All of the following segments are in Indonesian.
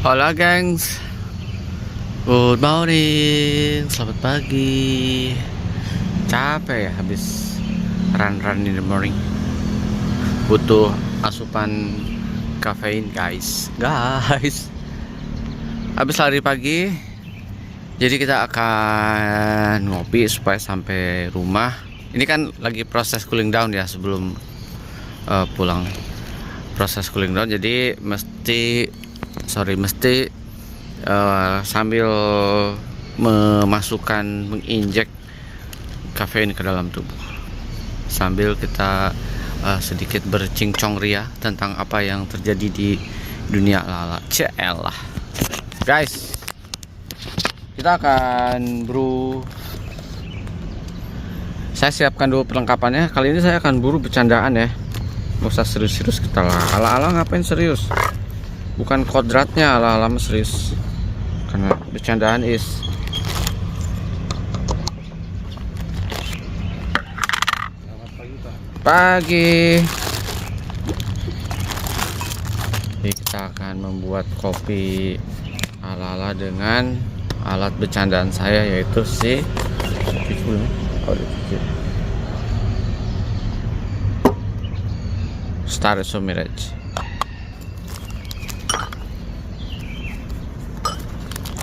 Hola gengs, good morning, selamat pagi. Capek ya habis run in the morning. Butuh asupan kafein guys. Habis lari pagi, jadi kita akan ngopi supaya sampai rumah. Ini kan lagi proses cooling down ya sebelum pulang. Proses cooling down, jadi mesti sambil menginjek kafein ke dalam tubuh, sambil kita sedikit bercincong ria tentang apa yang terjadi di dunia lala. Celah guys, kita akan brew. Saya siapkan dulu perlengkapannya. Kali ini saya akan buru bercandaan ya, nggak usah serius-serius kita lah. Ala-ala ngapain serius, bukan kodratnya ala-ala serius, karena bercandaan is pagi. Jadi kita akan membuat kopi ala-ala dengan alat bercandaan saya, yaitu si Star Mirage.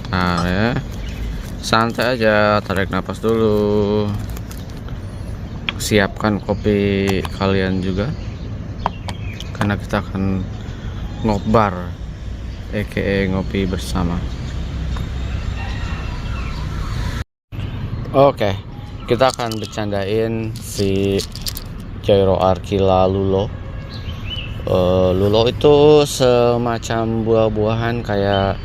Nah ya, santai aja, tarik nafas dulu. Siapkan kopi kalian juga, karena kita akan ngobar, aka ngopi bersama. Oke, kita akan bercandain si Jairo Arkila Lulo. Lulo itu semacam buah-buahan kayak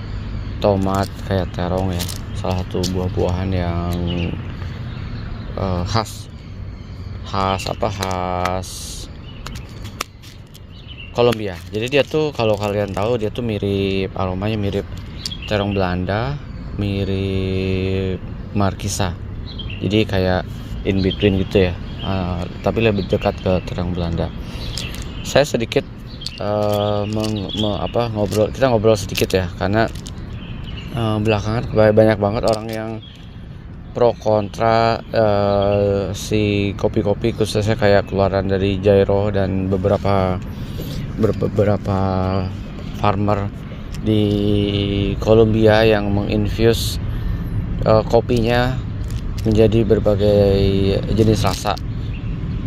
tomat, kayak terong ya, salah satu buah-buahan yang khas Kolombia. Jadi dia tuh, kalau kalian tahu, dia tuh mirip, aromanya mirip terong Belanda, mirip Markisa. Jadi kayak in between gitu ya, tapi lebih dekat ke terong Belanda. Saya sedikit kita ngobrol sedikit ya, karena belakangan banyak banget orang yang pro kontra si kopi-kopi, khususnya kayak keluaran dari Jairo dan beberapa farmer di Kolombia yang menginfuse kopinya menjadi berbagai jenis rasa,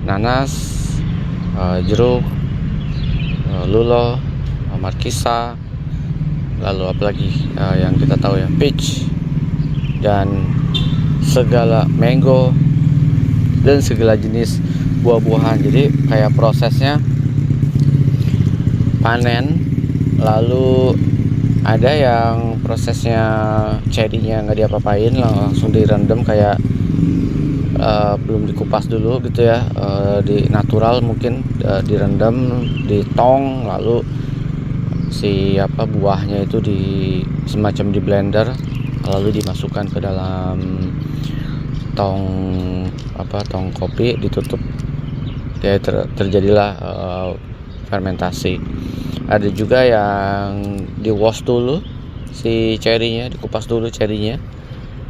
nanas, jeruk, lulo, markisa, lalu apalagi yang kita tahu ya, peach, dan segala mango dan segala jenis buah-buahan. Jadi kayak prosesnya panen, lalu ada yang prosesnya cherry-nya nggak diapa-apain, langsung direndam kayak belum dikupas dulu gitu ya, di natural mungkin, direndam di tong, lalu si buahnya itu semacam di blender, lalu dimasukkan ke dalam tong kopi, ditutup ya, terjadilah fermentasi. Ada juga yang di wash dulu si cherry-nya, dikupas dulu cherry-nya,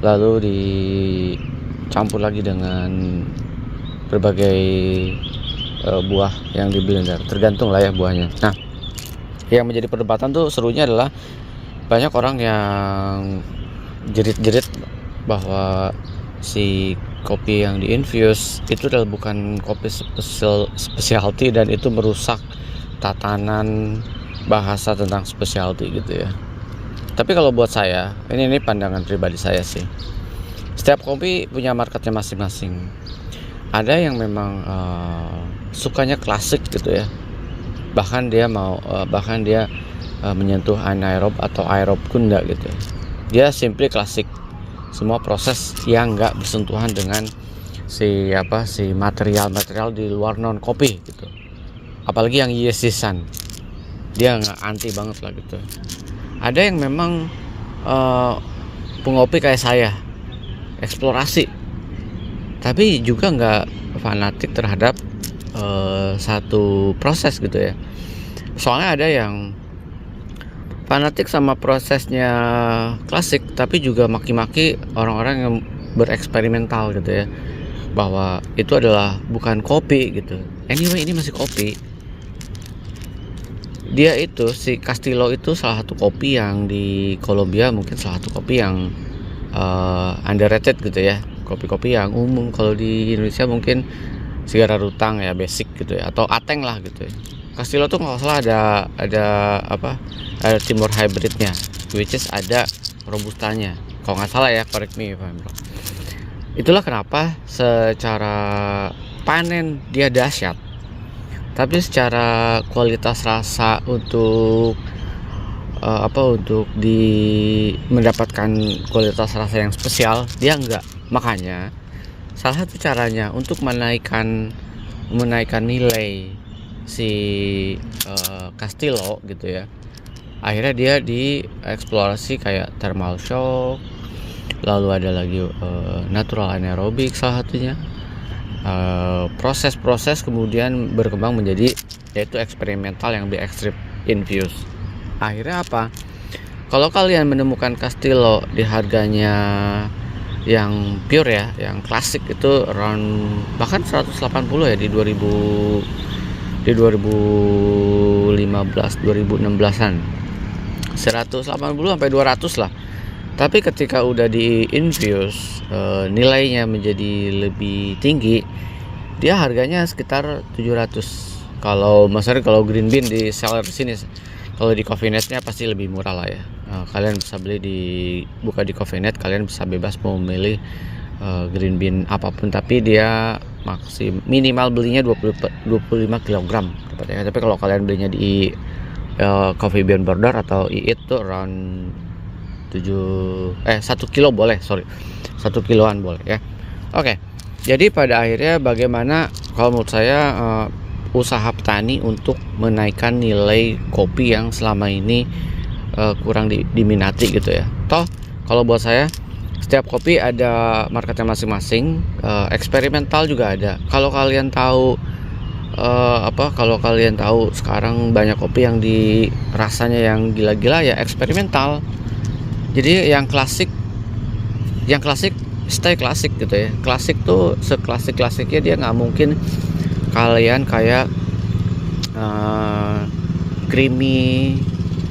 lalu dicampur lagi dengan berbagai buah yang di blender, tergantung lah ya buahnya. Nah, yang menjadi perdebatan tuh serunya adalah banyak orang yang jerit-jerit bahwa si kopi yang diinfuse itu adalah bukan kopi specialty, dan itu merusak tatanan bahasa tentang specialty gitu ya. Tapi kalau buat saya, ini pandangan pribadi saya sih, setiap kopi punya marketnya masing-masing. Ada yang memang sukanya klasik gitu ya, bahkan dia menyentuh anaerob atau aerob pun enggak gitu. Dia simply klasik, semua proses yang enggak bersentuhan dengan si material di luar non kopi gitu. Apalagi yang yesisan, dia nggak anti banget lah gitu. Ada yang memang pengopi kayak saya, eksplorasi, tapi juga nggak fanatik terhadap satu proses gitu ya. Soalnya ada yang fanatik sama prosesnya klasik, tapi juga maki-maki orang-orang yang bereksperimental gitu ya, bahwa itu adalah bukan kopi gitu. Anyway, ini masih kopi. Dia itu si Castillo itu salah satu kopi yang di Kolombia, mungkin salah satu kopi yang underrated gitu ya. Kopi-kopi yang umum kalau di Indonesia mungkin Sigara Rutang ya, basic gitu ya, atau Ateng lah gitu ya. Castillo tuh nggak salah ada timur hybridnya, which is ada robustanya kalau nggak salah ya, correct me if I'm wrong. Itulah kenapa secara panen dia dahsyat, tapi secara kualitas rasa untuk mendapatkan kualitas rasa yang spesial dia enggak. Makanya salah satu caranya untuk menaikkan nilai si Castillo gitu ya, akhirnya dia dieksplorasi kayak thermal shock, lalu ada lagi natural anaerobic salah satunya, proses-proses kemudian berkembang menjadi yaitu eksperimental yang di extreme infuse. Akhirnya apa, kalau kalian menemukan Castillo di harganya yang pure ya, yang klasik itu around bahkan 180 ya di 2015 2016an, 180 sampai 200 lah. Tapi ketika udah di infuse nilainya menjadi lebih tinggi, dia harganya sekitar 700. Kalau green bean di seller sini, kalau di Coffeenet-nya pasti lebih murah lah ya. Kalian bisa beli buka di Coffeenet, kalian bisa bebas mau memilih green bean apapun, tapi dia minimal belinya 25 kg tepatnya. Tapi kalau kalian belinya di Coffee Bean Border atau Iit tuh around 1 kilo boleh, 1 kiloan boleh ya. Oke. Jadi pada akhirnya bagaimana kalau menurut saya usaha petani untuk menaikkan nilai kopi yang selama ini kurang diminati gitu ya. Toh kalau buat saya setiap kopi ada marketnya masing-masing, eksperimental juga ada. Kalau kalian tahu sekarang banyak kopi yang rasanya yang gila-gila ya eksperimental. Jadi yang klasik stay klasik gitu ya. Klasik tuh seklasik-klasiknya dia nggak mungkin kalian kayak creamy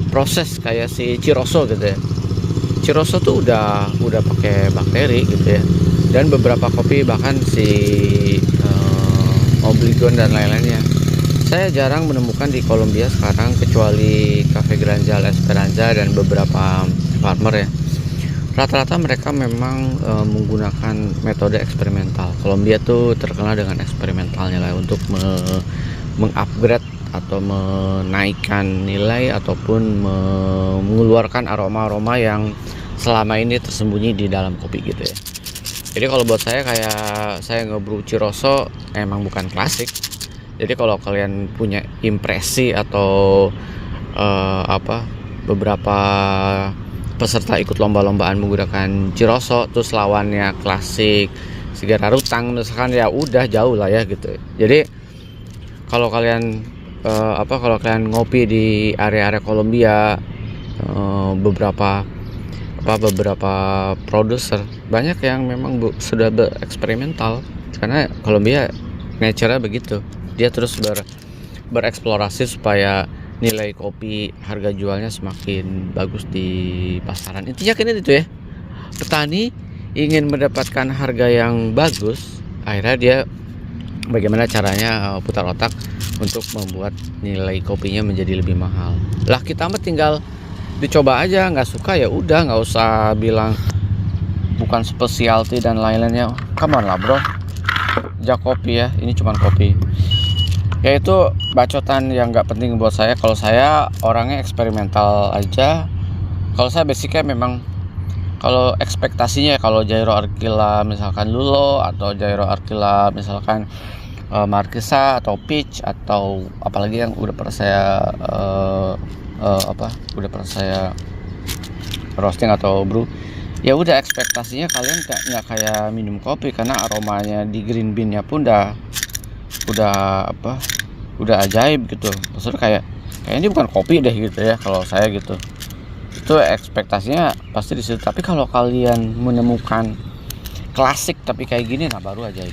proses kayak si Ciroso gitu ya. Ciroso tuh udah pakai bakteri gitu ya. Dan beberapa kopi bahkan si Obligon dan lain-lainnya saya jarang menemukan di Kolombia sekarang, kecuali Cafe Granjal Esperanza dan beberapa farmer ya. Rata-rata mereka memang menggunakan metode eksperimental. Kolombia tuh terkenal dengan eksperimentalnya lah untuk mengupgrade atau menaikkan nilai ataupun mengeluarkan aroma-aroma yang selama ini tersembunyi di dalam kopi gitu ya. Jadi kalau buat saya kayak saya ngebrew Ciroso emang bukan klasik. Jadi kalau kalian punya impresi atau beberapa peserta ikut lomba-lombaan menggunakan Ciroso terus lawannya klasik Sigara Rutang misalkan, ya udah jauh lah ya gitu. Jadi kalau kalian ngopi di area-area Kolombia, beberapa produser banyak yang memang sudah bereksperimental, karena Kolombia nature-nya begitu, dia terus bereksplorasi supaya nilai kopi harga jualnya semakin bagus di pasaran. Intinya kan itu ya, petani ingin mendapatkan harga yang bagus, akhirnya dia bagaimana caranya putar otak untuk membuat nilai kopinya menjadi lebih mahal. Lah kita mah tinggal dicoba aja, nggak suka ya udah, nggak usah bilang bukan specialty dan lain-lainnya. Come on lah bro, jak kopi ya, ini cuma kopi. Ya itu bacotan yang nggak penting buat saya. Kalau saya orangnya eksperimental aja. Kalau saya basicnya memang, kalau ekspektasinya kalau Jairo Arkila misalkan Lulo, atau Jairo Arkila misalkan Marquesa atau Peach, atau apalagi yang udah pernah saya roasting atau brew, ya udah ekspektasinya kalian nggak kayak minum kopi, karena aromanya di green bean-nya pun udah ajaib gitu. Maksudnya kayak ini bukan kopi deh gitu ya kalau saya gitu. itu ekspektasinya pasti di situ. Tapi kalau kalian menemukan klasik tapi kayak gini, nah baru ajaib.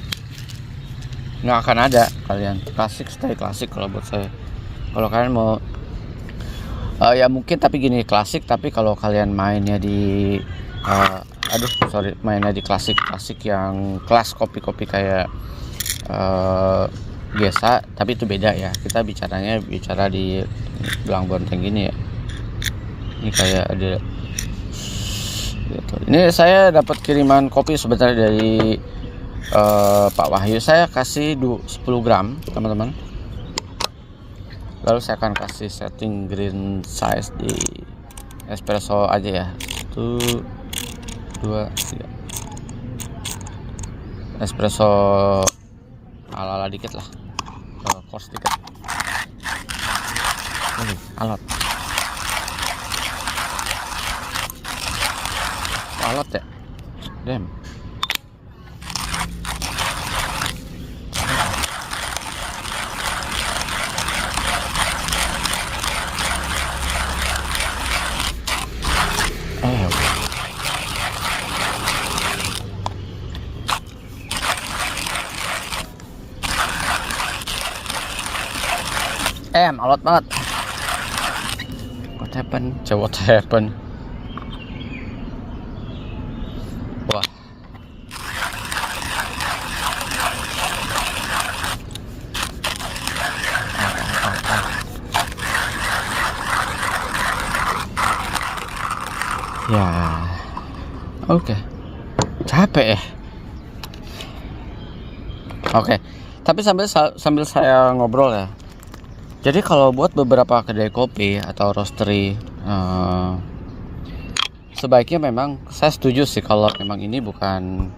Nggak akan ada kalian klasik stay klasik kalau buat saya. Kalau kalian mau ya mungkin, tapi gini, klasik tapi kalau kalian mainnya di mainnya di klasik yang kelas kopi-kopi kayak Gesa, tapi itu beda ya. Kita bicara di Belang Bonteng gini ya. Ini kayak ada gitu. Ini saya dapat kiriman kopi sebenarnya dari Pak Wahyu. Saya kasih 10 gram teman-teman. Lalu saya akan kasih setting green size di espresso aja ya. 1, 2, 3. Espresso ala-ala dikit lah, coarse dikit. Alot ya, damn. Alot banget. What happened? Wah. Ya. Oke. Capek ya. Oke. Tapi sambil saya ngobrol ya. Jadi kalau buat beberapa kedai kopi atau roastery, sebaiknya memang saya setuju sih kalau memang ini bukan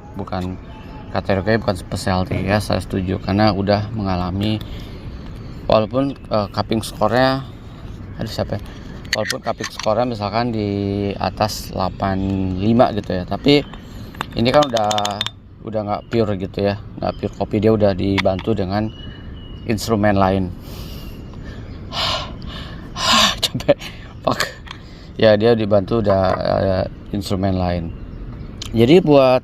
kategori, bukan specialty ya. Saya setuju karena udah mengalami, walaupun cupping score-nya walaupun cupping score-nya misalkan di atas 85 gitu ya, tapi ini kan udah nggak pure gitu ya, nggak pure kopi. Dia udah dibantu dengan instrumen lain. Ya, dia dibantu udah instrumen lain. Jadi buat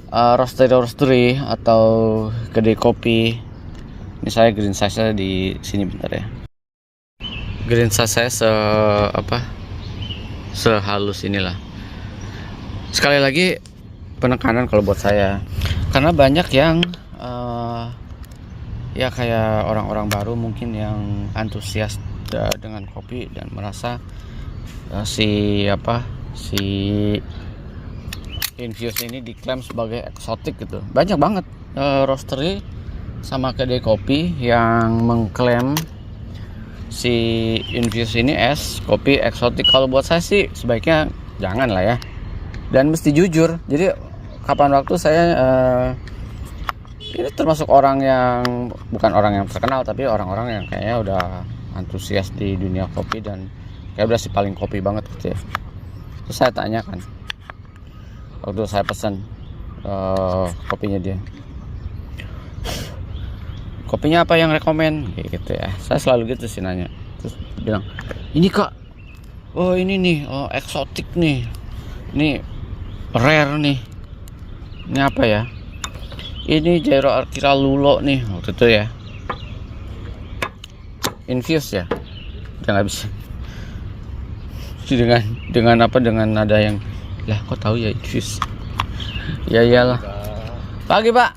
roastery atau kedai kopi, misalnya green size di sini bentar ya. Green size saya sehalus inilah. Sekali lagi penekanan kalau buat saya, karena banyak yang ya kayak orang-orang baru mungkin yang antusias dengan kopi dan merasa si infuse ini diklaim sebagai eksotik gitu. Banyak banget roastery sama kedai kopi yang mengklaim si infuse ini es kopi eksotik. Kalau buat saya sih sebaiknya jangan lah ya, dan mesti jujur. Jadi kapan waktu saya ini termasuk orang yang bukan orang yang terkenal, tapi orang-orang yang kayaknya udah antusias di dunia kopi dan kayak udah si paling kopi banget gitu ya. Terus saya tanyakan waktu saya pesan kopinya dia, kopinya apa yang rekomen kayak gitu ya. Saya selalu gitu sih nanya. Terus bilang, ini kak, oh ini nih, oh eksotik nih, ini rare nih, ini apa ya, ini Jairo Akira Lulo nih waktu itu ya, infuse ya. Udah nggak bisa dengan nada yang, lah kok tahu ya infuse. Ya iyalah. Pagi pak,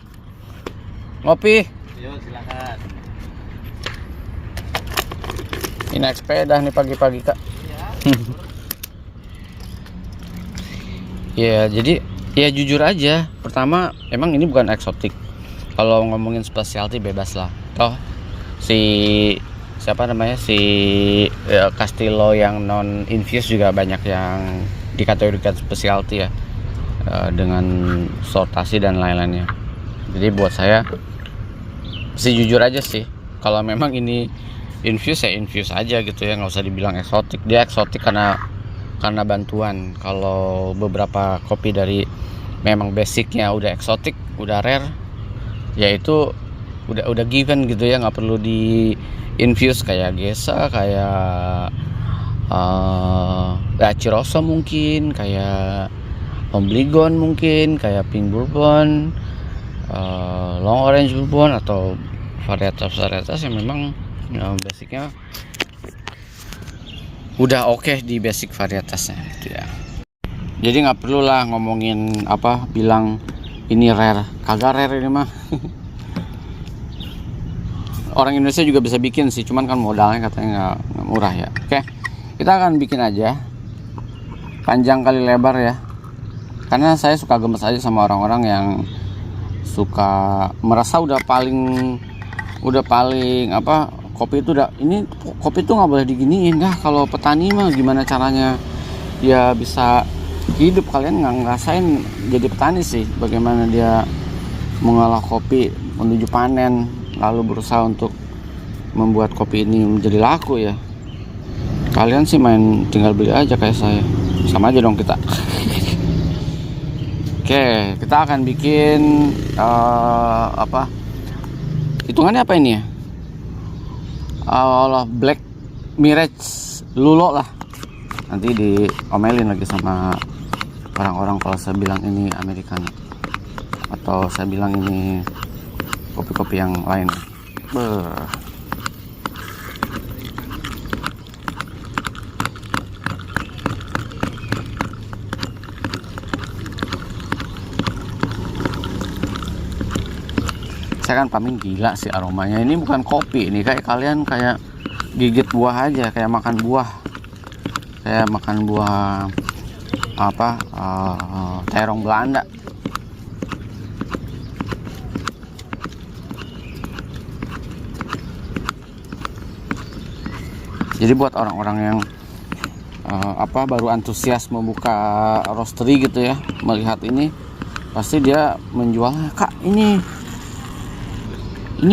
ngopi. Yuk silakan. Ini naik sepeda nih pagi-pagi kak. Ya jadi ya jujur aja, pertama emang ini bukan eksotik. Kalau ngomongin specialty bebas lah. Toh si Castillo yang non infuse juga banyak yang dikategorikan specialty ya, dengan sortasi dan lain-lainnya. Jadi buat saya sih jujur aja sih, kalau memang ini infuse ya infuse aja gitu ya, nggak usah dibilang eksotik. Dia eksotik karena bantuan. Kalau beberapa kopi dari memang basicnya udah eksotik, udah rare, ya itu udah given gitu ya, nggak perlu di infuse kayak Gesa, kayak Ciroso mungkin, kayak Obligon mungkin, kayak Pink Bourbon, Long Orange Bourbon, atau varietas yang memang basicnya udah oke di basic varietasnya gitu ya. Jadi nggak perlu lah ngomongin bilang ini rare, kagak rare ini mah. Orang Indonesia juga bisa bikin sih, cuman kan modalnya katanya nggak murah ya. Oke, kita akan bikin aja panjang kali lebar ya, karena saya suka gemes aja sama orang-orang yang suka merasa udah paling kopi itu kopi itu nggak boleh diginiin. Kalau petani mah gimana caranya dia bisa hidup? Kalian nggak ngerasain jadi petani sih, bagaimana dia mengolah kopi menuju panen, lalu berusaha untuk membuat kopi ini menjadi laku ya. Kalian sih main tinggal beli aja kayak saya, sama aja dong kita. Oke, kita akan bikin hitungannya apa ini ya? Black Mirage Lulo lah. Nanti diomelin lagi sama orang-orang kalau saya bilang ini Americano, atau saya bilang ini kopi-kopi yang lain. Saya kan paling gila sih aromanya. Ini bukan kopi, ini kayak kalian kayak gigit buah aja, kayak makan buah, terong Belanda. Jadi buat orang-orang yang baru antusias membuka roastery gitu ya, melihat ini pasti dia menjualnya, "Kak, ini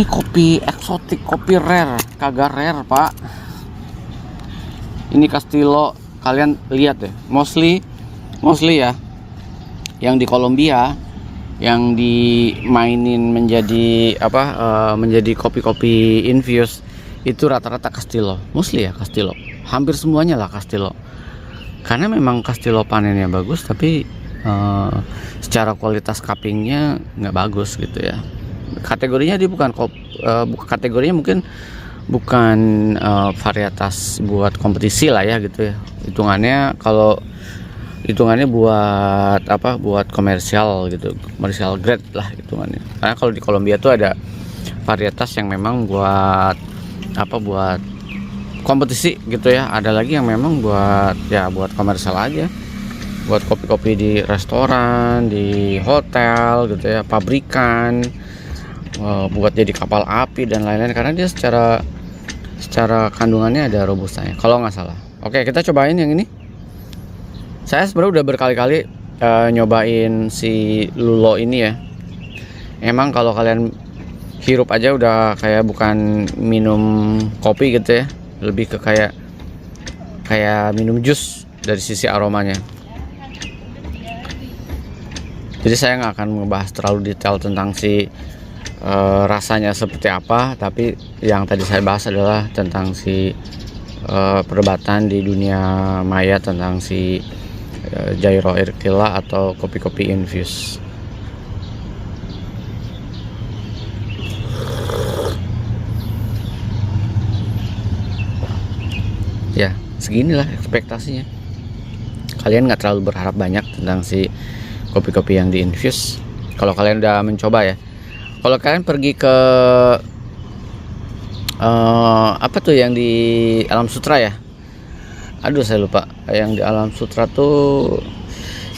kopi eksotik, kopi rare." Kagak rare, Pak. Ini Castillo, kalian lihat deh, mostly ya, yang di Kolombia yang dimainin menjadi menjadi kopi-kopi infused itu rata-rata Castillo, mostly ya Castillo, hampir semuanya lah Castillo, karena memang Castillo panennya bagus, tapi secara kualitas cuppingnya nggak bagus gitu ya. Kategorinya dia kategorinya mungkin bukan varietas buat kompetisi lah ya gitu ya. Hitungannya buat komersial gitu, komersial grade lah hitungannya. Karena kalau di Kolombia tuh ada varietas yang memang buat kompetisi gitu ya. Ada lagi yang memang buat komersial aja, buat kopi-kopi di restoran, di hotel gitu ya, pabrikan, buat jadi kapal api dan lain-lain, karena dia secara kandungannya ada robustanya kalau nggak salah. Oke, kita cobain yang ini. Saya sebenarnya udah berkali-kali nyobain si Lulo ini ya. Emang kalau kalian hirup aja udah kayak bukan minum kopi gitu ya, lebih ke kayak minum jus dari sisi aromanya. Jadi saya nggak akan ngebahas terlalu detail tentang si rasanya seperti apa, tapi yang tadi saya bahas adalah tentang si perdebatan di dunia maya tentang si Jairo Erkila atau kopi-kopi infused. Ya, seginilah ekspektasinya. Kalian nggak terlalu berharap banyak tentang si kopi-kopi yang di infuse kalau kalian udah mencoba ya. Kalau kalian pergi ke yang di Alam Sutra ya, aduh saya lupa, yang di Alam Sutra tuh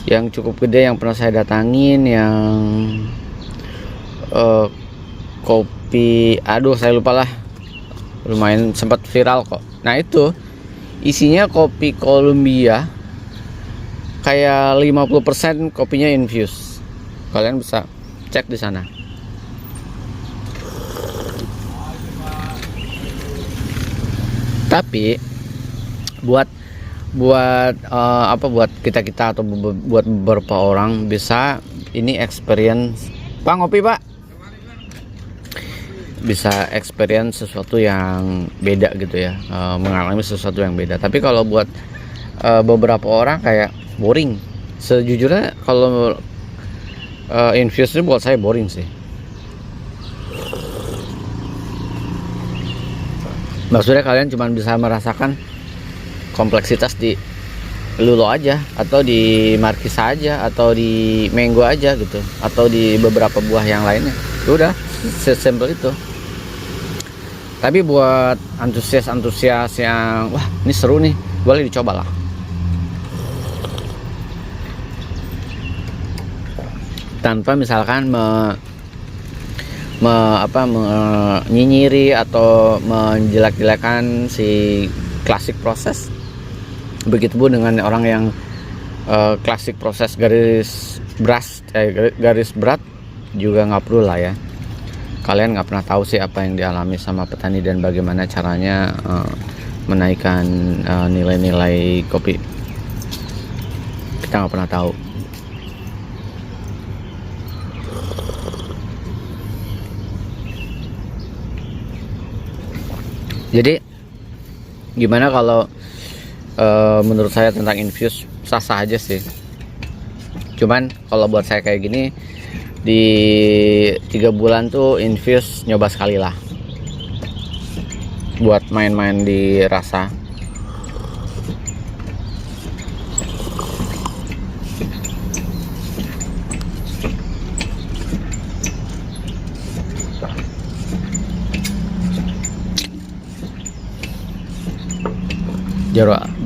yang cukup gede yang pernah saya datangin, yang kopi, aduh saya lupa lah, lumayan sempat viral kok. Nah itu isinya kopi Kolombia, kayak 50% kopinya infused. Kalian bisa cek di sana. Tapi buat kita atau buat beberapa orang bisa ini experience, Pak, ngopi Pak, bisa experience sesuatu yang beda gitu ya, mengalami sesuatu yang beda. Tapi kalau buat beberapa orang kayak boring. Sejujurnya kalau infuse ini buat saya boring sih. Maksudnya kalian cuma bisa merasakan kompleksitas di Lulo aja, atau di Markisa aja, atau di Mango aja gitu, atau di beberapa buah yang lainnya. Udah sesimpel itu. Tapi buat antusias yang wah ini seru nih, boleh dicoba lah. Tanpa misalkan menyinyiri atau menjelek-jelekan si klasik proses. Begitupun dengan orang yang klasik proses garis berat juga nggak perlu lah ya. Kalian nggak pernah tahu sih apa yang dialami sama petani dan bagaimana caranya menaikkan nilai-nilai kopi. Kita nggak pernah tahu. Jadi gimana kalau menurut saya tentang infuse sah-sah aja sih. Cuman kalau buat saya kayak gini, di 3 bulan tuh infuse nyoba sekali lah, buat main-main di rasa.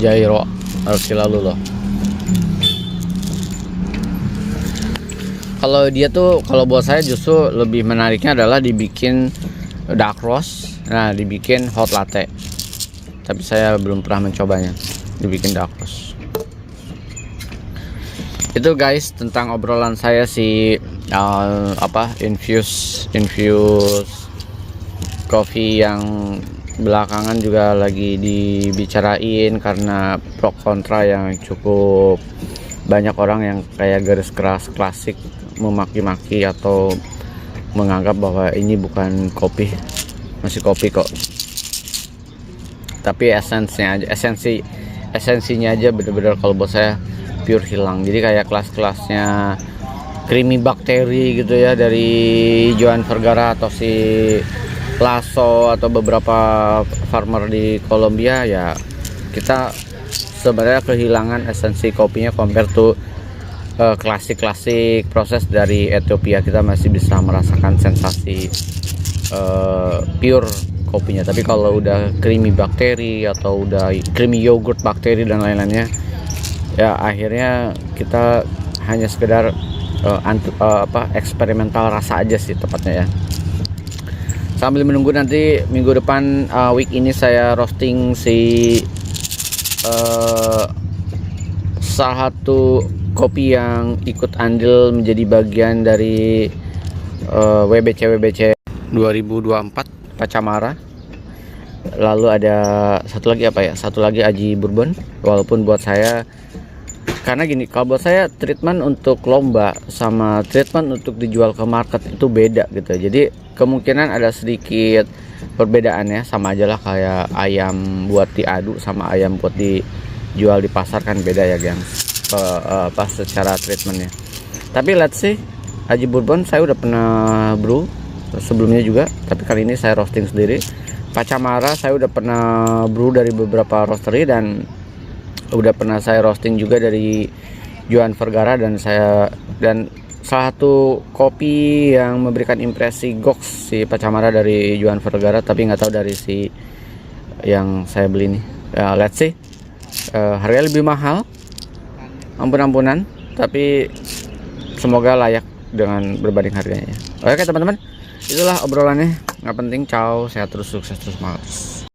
Jairo harus lalu loh. Kalau dia tuh, kalau buat saya justru lebih menariknya adalah dibikin dark roast, nah dibikin hot latte. Tapi saya belum pernah mencobanya dibikin dark roast. Itu guys tentang obrolan saya si infuse coffee yang belakangan juga lagi dibicarain karena pro kontra yang cukup banyak orang yang kayak garis keras klasik memaki-maki atau menganggap bahwa ini bukan kopi, masih kopi kok. Tapi esensinya aja bener-bener kalau buat saya pure hilang. Jadi kayak kelas-kelasnya creamy bakteri gitu ya dari Joan Vergara atau si Lasso atau beberapa farmer di Kolombia, ya kita sebenarnya kehilangan esensi kopinya compare to klasik proses dari Ethiopia. Kita masih bisa merasakan sensasi pure kopinya. Tapi kalau udah creamy bakteri atau udah creamy yogurt bakteri dan lain-lainnya, ya akhirnya kita hanya sekedar eksperimental rasa aja sih tepatnya ya. Sambil menunggu nanti minggu depan, week ini saya roasting si salah satu kopi yang ikut andil menjadi bagian dari WBC 2024 Pacamara. Lalu ada satu lagi satu lagi Aji Bourbon. Walaupun buat saya, karena gini, kalau buat saya treatment untuk lomba sama treatment untuk dijual ke market itu beda gitu. Jadi kemungkinan ada sedikit perbedaannya, sama aja lah kayak ayam buat diadu sama ayam buat dijual di pasar kan beda ya gengs, pas secara treatmentnya. Tapi let's see, Aji Bourbon saya udah pernah brew sebelumnya juga, tapi kali ini saya roasting sendiri. Pacamara saya udah pernah brew dari beberapa roastery dan udah pernah saya roasting juga dari Joan Vergara, dan salah satu kopi yang memberikan impresi goks si Pacamara dari Joan Vergara, tapi nggak tahu dari si yang saya beli nih. Let's see, harganya lebih mahal, ampun-ampunan, tapi semoga layak dengan berbanding harganya. Oke teman-teman, itulah obrolannya, nggak penting. Ciao, sehat terus, sukses terus, Mas.